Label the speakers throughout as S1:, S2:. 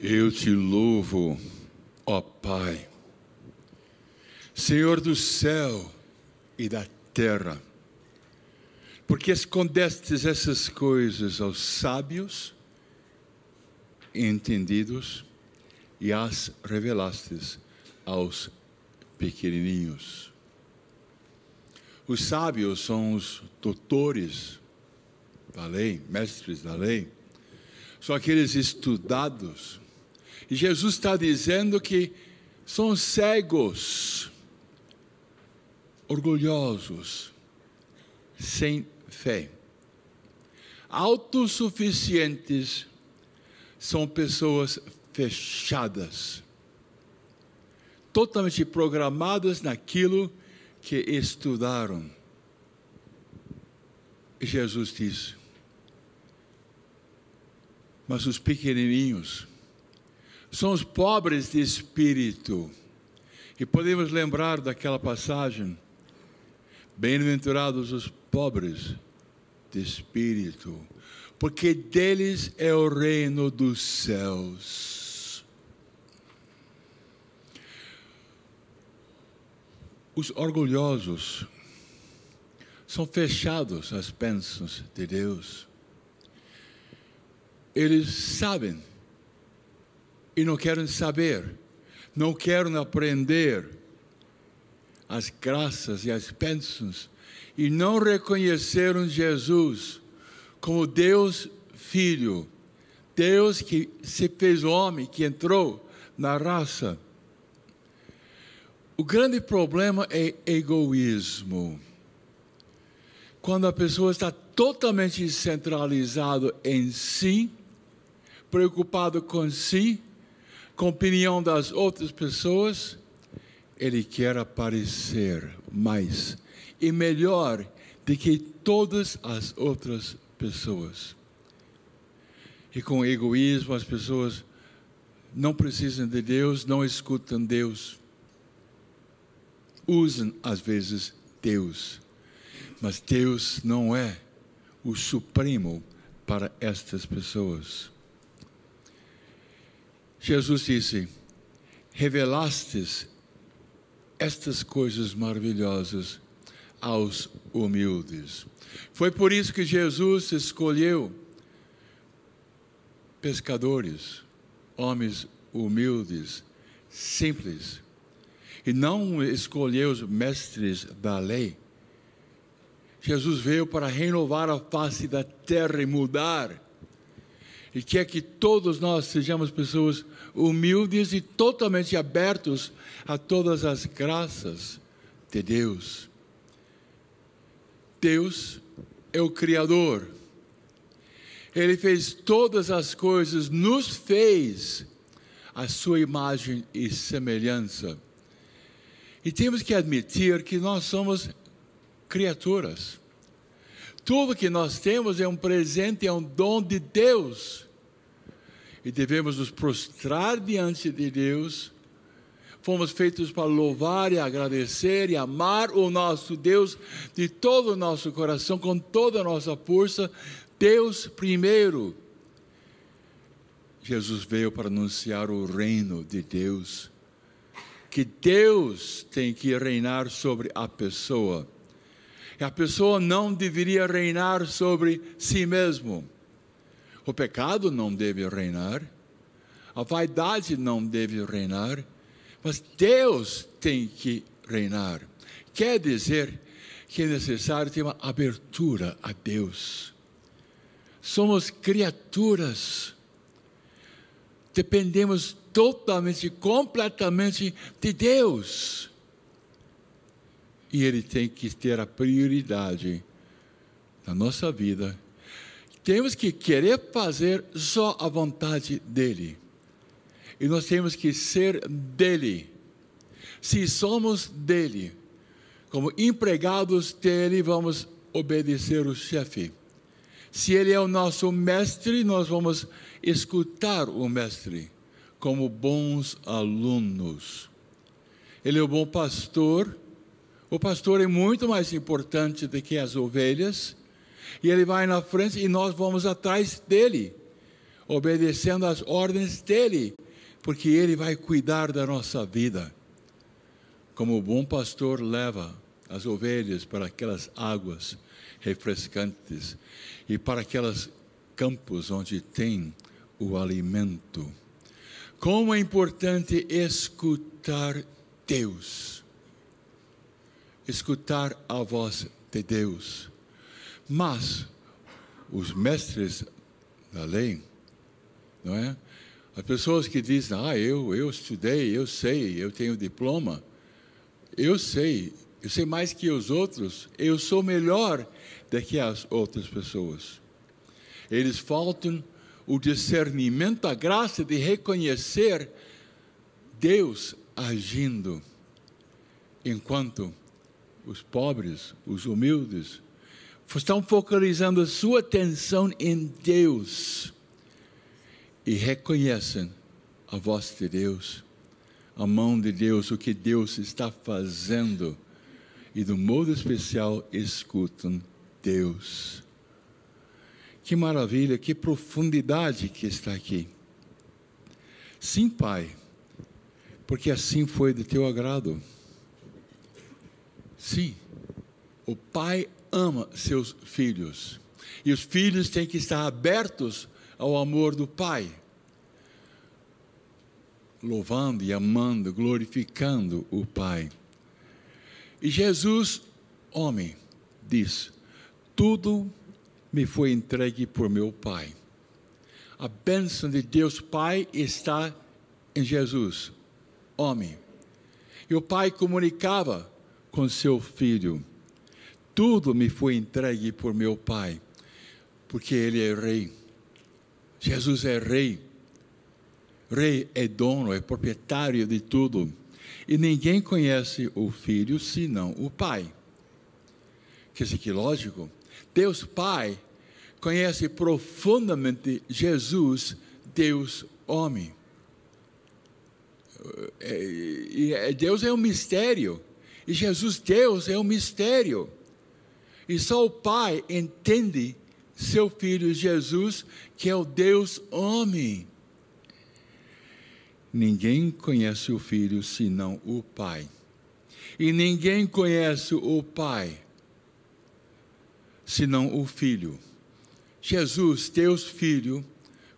S1: Eu te louvo, ó Pai, Senhor do céu e da terra, porque escondestes essas coisas aos sábios e entendidos e as revelastes aos pequenininhos. Os sábios são os doutores da lei, mestres da lei, são aqueles estudados. E Jesus está dizendo que são cegos, orgulhosos, sem fé. Autossuficientes são pessoas fechadas, totalmente programadas naquilo que estudaram. E Jesus disse: mas os pequenininhos são os pobres de espírito. E podemos lembrar daquela passagem: bem-aventurados os pobres de espírito, porque deles é o reino dos céus. Os orgulhosos são fechados às bênçãos de Deus. Eles sabem e não querem saber, não querem aprender as graças e as bênçãos, e não reconheceram Jesus como Deus Filho, Deus que se fez homem, que entrou na raça. O grande problema é egoísmo. Quando a pessoa está totalmente centralizada em si, preocupado com si, com a opinião das outras pessoas, ele quer aparecer mais e melhor do que todas as outras pessoas. E com egoísmo as pessoas não precisam de Deus, não escutam Deus. Usam às vezes Deus, mas Deus não é o supremo para estas pessoas. Jesus disse: revelastes estas coisas maravilhosas aos humildes. Foi por isso que Jesus escolheu pescadores, homens humildes, simples, e não escolheu os mestres da lei. Jesus veio para renovar a face da terra e mudar. E quer que todos nós sejamos pessoas humildes e totalmente abertos a todas as graças de Deus. Deus é o Criador. Ele fez todas as coisas, nos fez a sua imagem e semelhança. E temos que admitir que nós somos criaturas. Tudo que nós temos é um presente, é um dom de Deus. E devemos nos prostrar diante de Deus. Fomos feitos para louvar e agradecer e amar o nosso Deus de todo o nosso coração, com toda a nossa força. Deus primeiro. Jesus veio para anunciar o reino de Deus. Que Deus tem que reinar sobre a pessoa. E a pessoa não deveria reinar sobre si mesmo. O pecado não deve reinar. A vaidade não deve reinar. Mas Deus tem que reinar. Quer dizer que é necessário ter uma abertura a Deus. Somos criaturas. Dependemos totalmente, completamente de Deus. E Ele tem que ter a prioridade na nossa vida. Temos que querer fazer só a vontade dEle. E nós temos que ser dEle. Se somos dEle, como empregados dEle, vamos obedecer o chefe. Se Ele é o nosso mestre, nós vamos escutar o mestre como bons alunos. Ele é o bom pastor. O pastor é muito mais importante do que as ovelhas. E ele vai na frente e nós vamos atrás dele. obedecendo às ordens dele, porque ele vai cuidar da nossa vida. Como o bom pastor leva as ovelhas para aquelas águas refrescantes e para aqueles campos onde tem o alimento. Como é importante escutar Deus, escutar a voz de Deus. Mas os mestres da lei, não é? As pessoas que dizem, eu estudei, eu sei, eu tenho diploma, eu sei mais que os outros, eu sou melhor do que as outras pessoas. Eles faltam o discernimento, a graça de reconhecer Deus agindo, enquanto os pobres, os humildes, estão focalizando a sua atenção em Deus e reconhecem a voz de Deus, a mão de Deus, o que Deus está fazendo, e de um modo especial escutam Deus. Que maravilha, que profundidade que está aqui. Sim, Pai, porque assim foi de teu agrado. Sim, o Pai ama seus filhos, e os filhos têm que estar abertos ao amor do Pai, louvando e amando, glorificando o Pai. E Jesus, homem, diz: tudo me foi entregue por meu Pai. A bênção de Deus Pai está em Jesus, homem. E o Pai comunicava com seu Filho: tudo me foi entregue por meu Pai, porque Ele é Rei. Jesus é Rei. Rei é dono, é proprietário de tudo. E ninguém conhece o Filho senão o Pai. Quer dizer que lógico, Deus Pai conhece profundamente Jesus, Deus homem. Deus é um mistério. E Jesus, Deus, é um mistério. E só o Pai entende seu Filho Jesus, que é o Deus homem. Ninguém conhece o Filho senão o Pai. E ninguém conhece o Pai senão o Filho. Jesus, Deus Filho,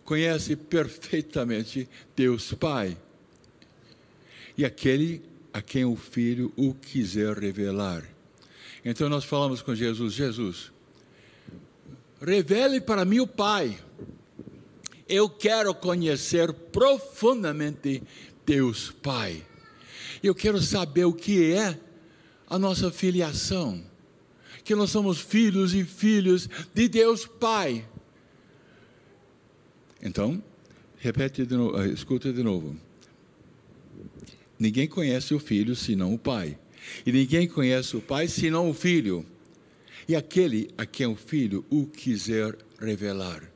S1: conhece perfeitamente Deus Pai. E aquele a quem o Filho o quiser revelar. Então nós falamos com Jesus: Jesus, revele para mim o Pai. Eu quero conhecer profundamente Deus Pai. Eu quero saber o que é a nossa filiação, que nós somos filhos e filhas de Deus Pai. Então, repete de novo, escuta de novo. Ninguém conhece o Filho senão o Pai, e ninguém conhece o Pai senão o Filho, e aquele a quem o Filho o quiser revelar.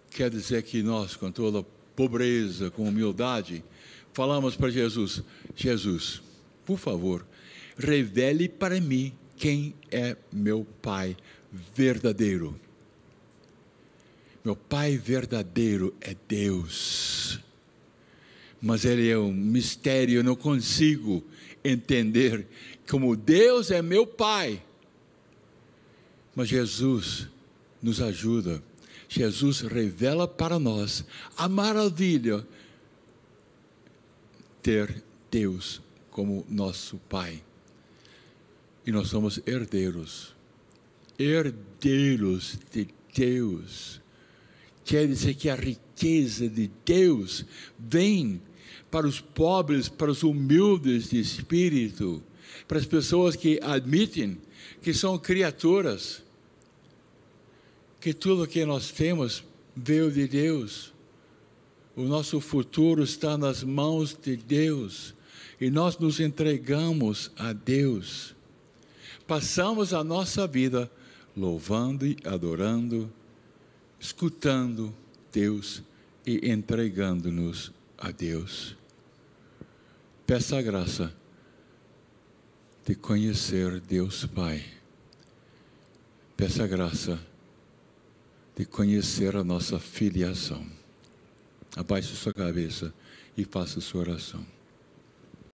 S1: Quer dizer que nós, com toda pobreza, com humildade, falamos para Jesus: Jesus, por favor, revele para mim quem é meu Pai verdadeiro. Meu Pai verdadeiro é Deus. Mas Ele é um mistério, eu não consigo entender como Deus é meu Pai. Mas Jesus nos ajuda. Jesus revela para nós a maravilha ter Deus como nosso Pai. E nós somos herdeiros. Herdeiros de Deus. Quer dizer que a riqueza de Deus vem para os pobres, para os humildes de espírito, para as pessoas que admitem que são criaturas, que tudo que nós temos veio de Deus. O nosso futuro está nas mãos de Deus e nós nos entregamos a Deus. Passamos a nossa vida louvando e adorando, escutando Deus e entregando-nos a Deus. Peça a graça de conhecer Deus Pai. Peça a graça de conhecer a nossa filiação. Abaixe sua cabeça e faça sua oração.